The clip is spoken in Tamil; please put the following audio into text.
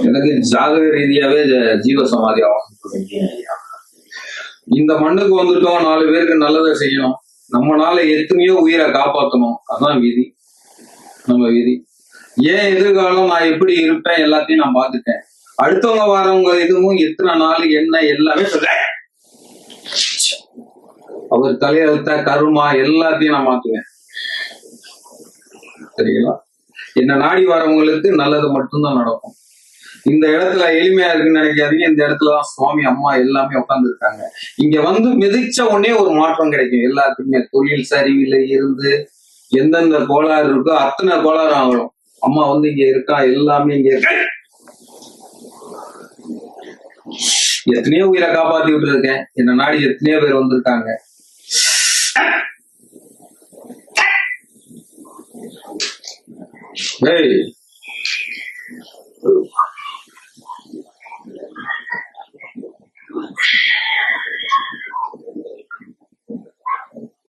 எனக்கு ஜாதக ரீதியாவே ஜீவ சமாதி ஆகும். இந்த மண்ணுக்கு வந்துட்டோம், 4 பேருக்கு நல்லதை செய்யணும், நம்மளால எத்தனையோ உயிரை காப்பாற்றணும். அதான் விதி, நம்ம விதி. ஏன் எதிர்காலம் நான் எப்படி இருப்பேன் எல்லாத்தையும் நான் பார்த்துட்டேன். அடுத்தவங்க வரவங்க இதுவும் எத்தனை நாள் என்ன எல்லாமே சொல்ல, அவர் தலையெழுத்த கருமா எல்லாத்தையும் நான் மாத்துவேன். சரிங்களா? என்ன நாடி வரவங்களுக்கு நல்லது மட்டும்தான் நடக்கும். இந்த இடத்துல எளிமையா இருக்குன்னு நினைக்காதீங்க. இந்த இடத்துலதான் சுவாமி அம்மா எல்லாமே உட்கார்ந்து இருக்காங்க. இங்க வந்து மிதிச்ச உடனே ஒரு மாற்றம் கிடைக்கும் எல்லாத்துக்குமே. தொழில் சரிவில் இருந்து எந்தெந்த கோளாறு இருக்கோ அத்தனை கோளாறு ஆகணும். அம்மா வந்து இங்க இருக்கா, எல்லாமே இங்க இருக்க. எத்தனையோ உயிரை காப்பாத்தி விட்டு இருக்கேன். என்ன நாடி எத்தனையோ பேர் வந்திருக்காங்க. Hey!